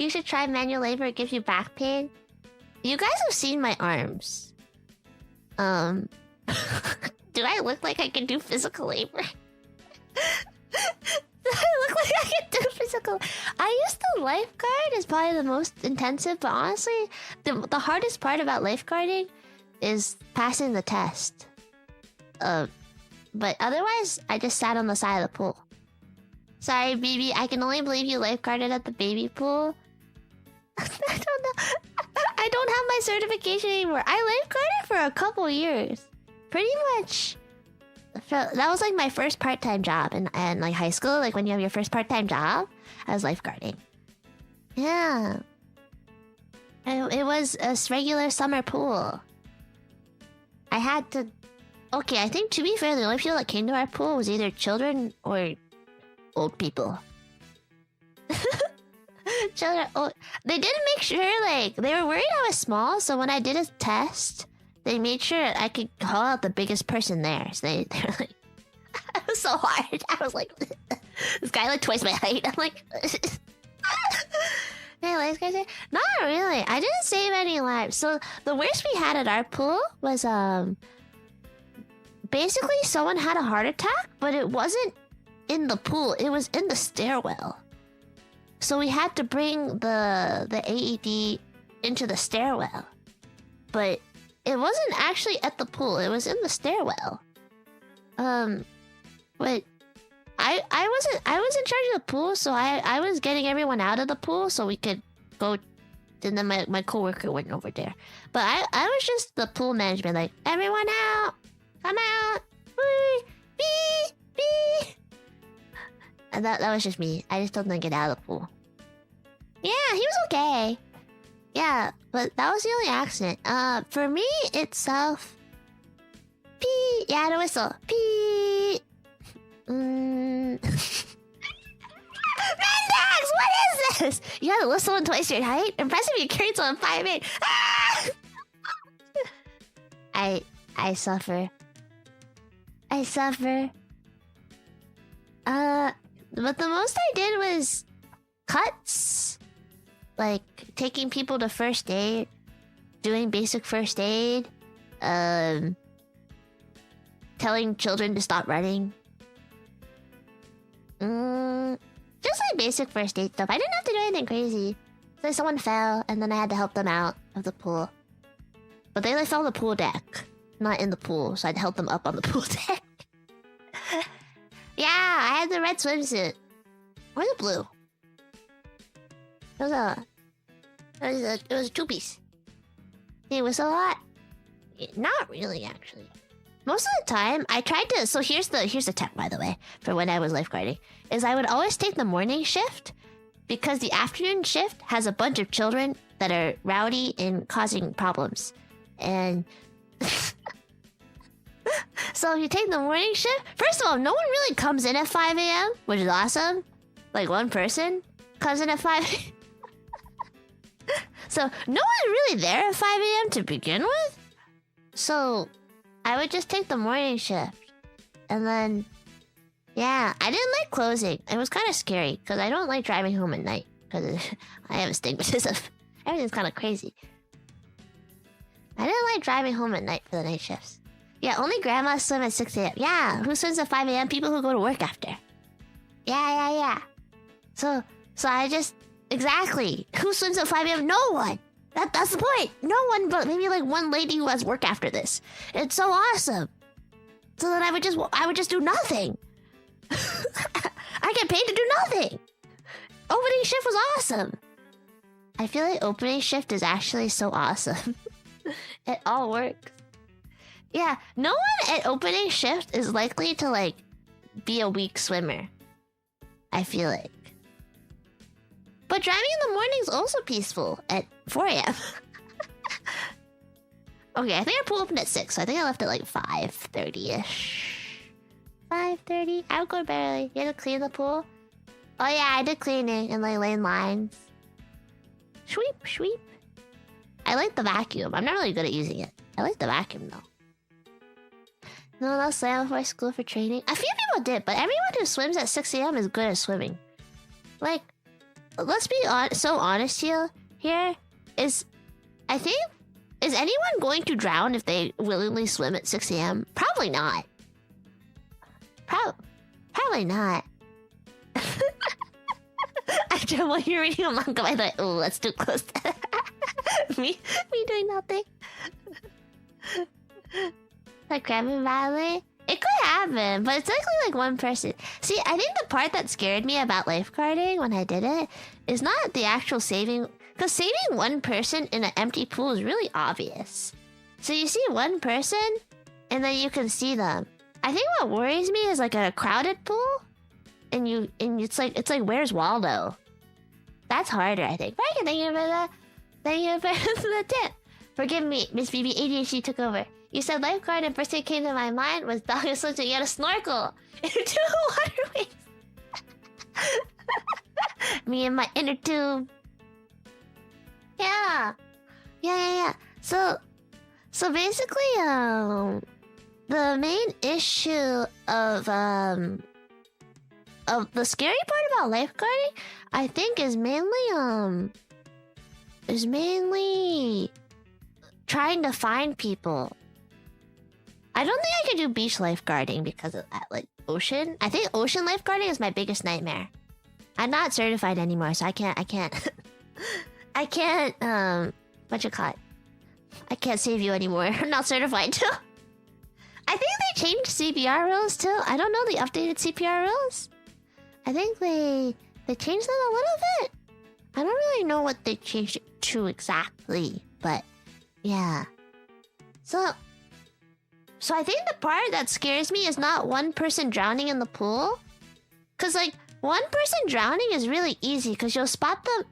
You should try manual labor. It gives you back pain. You guys have seen my arms. Do I look like I can do physical labor? Do I look like I can do physical? I used to lifeguard is probably the most intensive, but honestly, the hardest part about lifeguarding is passing the test. But otherwise, I just sat on the side of the pool. Sorry, Bibi, I can only believe you lifeguarded at the baby pool. I don't know. I don't have my certification anymore. I lifeguarded for a couple years. Pretty much. That was like my first part-time job in like high school. Like when you have your first part-time job, I was lifeguarding. Yeah. And it was a regular summer pool. I had to... Okay, I think to be fair, the only people that came to our pool was either children or old people. Children, old. They didn't make sure, like, they were worried I was small, so when I did a test, they made sure I could call out the biggest person there. So they were like... It was so hard. I was like... This guy like twice my height. I'm like... Hey, life guys, not really. I didn't save any lives. So the worst we had at our pool was basically someone had a heart attack, but it wasn't in the pool. It was in the stairwell. So we had to bring the AED into the stairwell, but it wasn't actually at the pool. It was in the stairwell. But I was in charge of the pool, so I was getting everyone out of the pool so we could go. And then my coworker went over there. But I was just the pool management, like, everyone out, come out, wee. And that was just me. I just told them to get out of the pool. Yeah, he was okay. Yeah, but that was the only accident. For me itself, pee. Yeah, the whistle, pee. Mendax, what is this? You had to whistle in twice your height? Impressive you carried someone 5'8". Ah! I suffer. But the most I did was cuts. Like taking people to first aid, doing basic first aid, telling children to stop running. Just like basic first aid stuff. I didn't have to do anything crazy. So someone fell, and then I had to help them out of the pool. But they like fell on the pool deck, not in the pool, so I'd help them up on the pool deck. Yeah, I had the red swimsuit. Or the blue. It was a two-piece. It was a lot. Not really, actually. Most of the time, I tried to... So here's the tip, by the way, for when I was lifeguarding. Is I would always take the morning shift, because the afternoon shift has a bunch of children that are rowdy and causing problems. And... So if you take the morning shift... First of all, no one really comes in at 5 a.m., which is awesome. Like one person comes in at 5 a.m. So no one's really there at 5 a.m. to begin with. So I would just take the morning shift. And then... Yeah, I didn't like closing. It was kind of scary, because I don't like driving home at night. Because I have astigmatism. Everything's kind of crazy. I didn't like driving home at night for the night shifts. Yeah, only grandmas swim at 6 a.m. Yeah, who swims at 5 a.m? People who go to work after. Yeah. So I just... Exactly. Who swims at 5 a.m? No one! That's the point! No one but maybe like one lady who has work after this. It's so awesome! So then I would just do nothing! I get paid to do nothing! Opening shift was awesome! I feel like opening shift is actually so awesome. It all works. Yeah, no one at opening shift is likely to like be a weak swimmer. I feel like. But driving in the morning is also peaceful at 4 a.m. Okay, I think our pool opened at 6, so I think I left at like 5:30-ish. 5:30? I would go to bed early. You had to clean the pool? Oh yeah, I did cleaning and like laying lines. Sweep. I like the vacuum. I'm not really good at using it. I like the vacuum though. No one else swam before school for training? A few people did, but everyone who swims at 6 a.m. is good at swimming. Like let's be so honest here. Is anyone going to drown if they willingly swim at 6 a.m.? Probably not. Probably not. Actually, while you're reading a manga, I thought, oh, that's too close. me doing nothing. Like Grammar Valley? It could happen, but it's likely like one person. See, I think the part that scared me about lifeguarding when I did it is not the actual saving, because saving one person in an empty pool is really obvious. So you see one person, and then you can see them. I think what worries me is like a crowded pool, and it's like where's Waldo? That's harder, I think. Thank you for that. Thank you for the tip. Forgive me, Miss Bibi. ADHD took over. You said lifeguard, and first thing came to my mind was dog is such a you had a snorkel into waterways. Me and my inner tube. Yeah. So basically, the main issue of the scary part about lifeguarding, I think, is mainly trying to find people. I don't think I could do beach lifeguarding because of that, like ocean. I think ocean lifeguarding is my biggest nightmare. I'm not certified anymore, so I can't what you call it? I can't save you anymore. I'm not certified too. I think they changed CPR rules too. I don't know the updated CPR rules. I think they changed them a little bit. I don't really know what they changed it to exactly, but yeah. So I think the part that scares me is not one person drowning in the pool. Cause like one person drowning is really easy because you'll spot them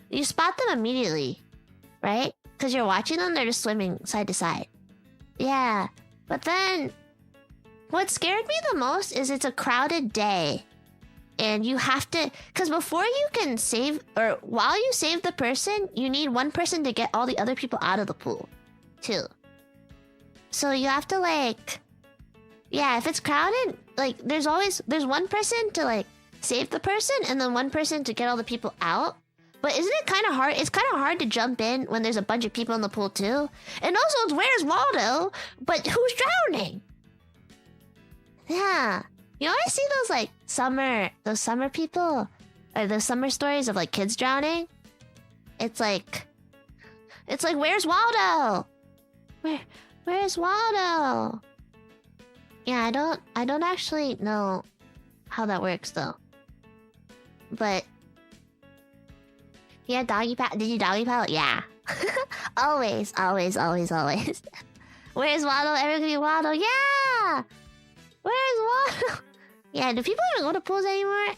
you spot them immediately, right? Cause you're watching them, they're just swimming side to side. Yeah. But then what scared me the most is it's a crowded day. And you have to, because before you can save, or while you save the person, you need one person to get all the other people out of the pool, too. So you have to if it's crowded, there's one person to save the person and then one person to get all the people out. But isn't it kind of hard? It's kind of hard to jump in when there's a bunch of people in the pool, too. And also, it's where's Waldo? But who's drowning? Yeah. You always see those summer people, or those summer stories of kids drowning. It's like, where's Waldo? Where's Waldo? Yeah, I don't actually know how that works though. But yeah, doggy paddle. Did you doggy paddle? Yeah. always. Where's Waldo? Ever gonna be Waldo? Yeah. Where's Waldo? Yeah, do people even go to pools anymore?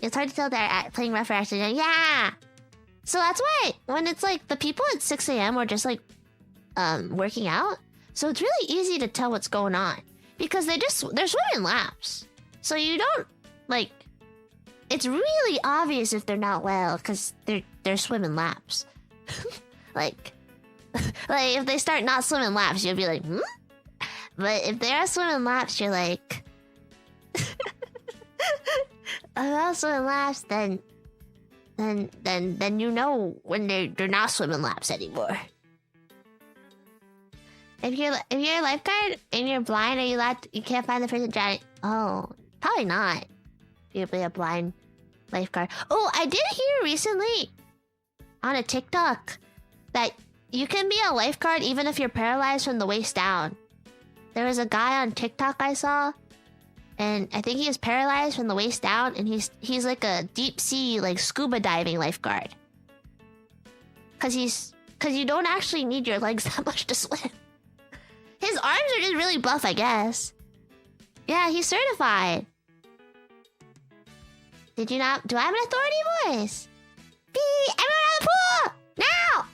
It's hard to tell they're playing rough or actually. Yeah! So that's why when it's the people at 6 a.m. are just working out. So it's really easy to tell what's going on. Because they're swimming laps. So you don't, it's really obvious if they're not well because they're swimming laps. If they start not swimming laps, you'll be like, hmm? But if they're swimming laps, you're like... I'm not swimming laps, then you know when they're not swimming laps anymore. If you're a lifeguard and you're blind, are you allowed you can't find the person drowning? Oh, probably not. You'll be a blind lifeguard. Oh, I did hear recently on a TikTok that you can be a lifeguard even if you're paralyzed from the waist down. There was a guy on TikTok I saw, and I think he was paralyzed from the waist down, and he's like a deep sea scuba diving lifeguard. Cause you don't actually need your legs that much to swim. His arms are just really buff, I guess. Yeah, he's certified. Did you not? Do I have an authority voice? Everyone out of the pool! Now!